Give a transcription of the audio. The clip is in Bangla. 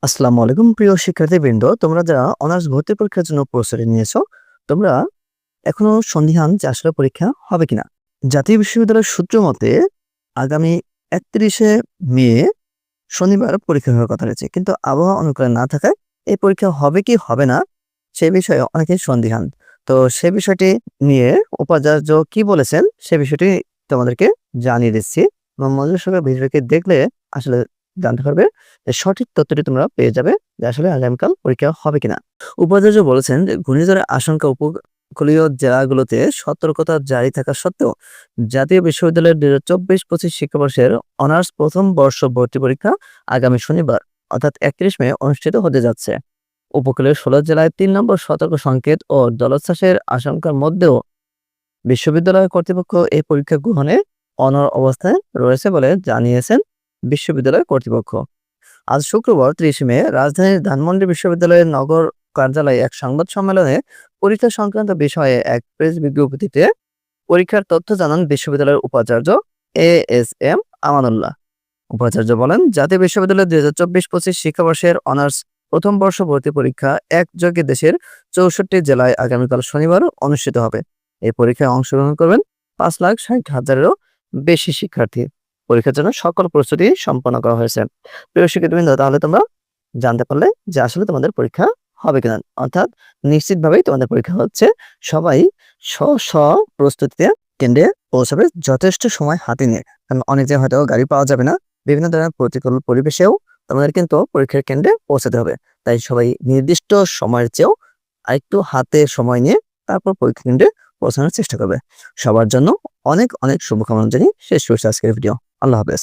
আসসালামু আলাইকুম প্রিয় শিক্ষার্থীবৃন্দ, তোমরা যারা অনার্স ভর্তি পরীক্ষার জন্য প্রস্তুতি নিয়েছো, তোমরা এখনো সন্দিহান যে আসলে পরীক্ষা হবে কিনা। জাতীয় বিশ্ববিদ্যালয়ের সূত্র মতে আগামী 31শে মে শনিবার পরীক্ষা হওয়ার কথা রয়েছে, কিন্তু আবহাওয়া অনুকূলে না থাকায় এই পরীক্ষা হবে কি হবে না সে বিষয়ে অনেকেই সন্দিহান। তো সে বিষয়টি নিয়ে উপাচার্য কি বলেছেন সে বিষয়টি তোমাদেরকে জানিয়ে দিচ্ছি। মনোযোগ সহকারে ভিডিওটি দেখলে আসলে জানতে পারবে যে সঠিক তথ্যটি তোমরা পেয়ে যাবে যে আসলে আগামীকাল পরীক্ষা হবে কিনা। উপাচার্য বলেছেন যে ঘূর্ণিঝড়ের আশঙ্কা উপকূলীয় জেলাগুলোতে সতর্কতা জারি থাকা সত্ত্বেও জাতীয় বিশ্ববিদ্যালয়ের ২০২৪-২৫ শিক্ষাবর্ষের অনার্স প্রথম বর্ষ ভর্তি পরীক্ষা আগামী শনিবার অর্থাৎ ৩১ মে অনুষ্ঠিত হতে যাচ্ছে। উপকূলের ১৬ জেলায় ৩ নম্বর সতর্ক সংকেত ও জলোচ্ছ্বাসের আশঙ্কার মধ্যেও বিশ্ববিদ্যালয় কর্তৃপক্ষ এই পরীক্ষা গ্রহণে অনড় অবস্থায় রয়েছে বলে জানিয়েছেন বিশ্ববিদ্যালয় কর্তৃপক্ষ। আজ শুক্রবার ৩০ মে রাজধানীর ধানমন্ডি বিশ্ববিদ্যালয়ের নগর কার্যালয়ে এক সংবাদ সম্মেলনে পরীক্ষা সংক্রান্ত বিষয়ে এক প্রেস বিজ্ঞপ্তিতে পরীক্ষার তথ্য জানান বিশ্ববিদ্যালয়ের উপাচার্য এএসএম আমানুল্লাহ। উপাচার্য বলেন, জাতীয় বিশ্ববিদ্যালয়ের ২০২৪-২৫ শিক্ষাবর্ষের অনার্স প্রথম বর্ষ ভর্তি পরীক্ষা একযোগে দেশের ৬৪ জেলায় আগামীকাল শনিবার অনুষ্ঠিত হবে। এই পরীক্ষায় অংশগ্রহণ করবেন ৫,৬০,০০০-এরও বেশি শিক্ষার্থী। পরীক্ষার জন্য সকল প্রস্তুতি সম্পন্ন করা হয়েছে। প্রিয় শিক্ষার্থীবৃন্দ, তাহলে তোমরা জানতে পারলে যে আসলে তোমাদের পরীক্ষা হবে কিনা, অর্থাৎ নিশ্চিতভাবেই তোমাদের পরীক্ষা হচ্ছে। সবাই স্ব প্রস্তুতিতে কেন্দ্রে পৌঁছাবে যথেষ্ট সময় হাতে নিয়ে, কারণ অনেক জায়গায় হয়তো গাড়ি পাওয়া যাবে না। বিভিন্ন ধরনের প্রতিকূল পরিবেশেও তোমাদের কিন্তু পরীক্ষার কেন্দ্রে পৌঁছাতে হবে। তাই সবাই নির্দিষ্ট সময়ের চেয়েও আরেকটু হাতে সময় নিয়ে তারপর পরীক্ষা কেন্দ্রে পৌঁছানোর চেষ্টা করবে। সবার জন্য অনেক অনেক শুভকামনা জানিয়ে শেষ করছি আজকের ভিডিও। আল্লাহ হাফেজ।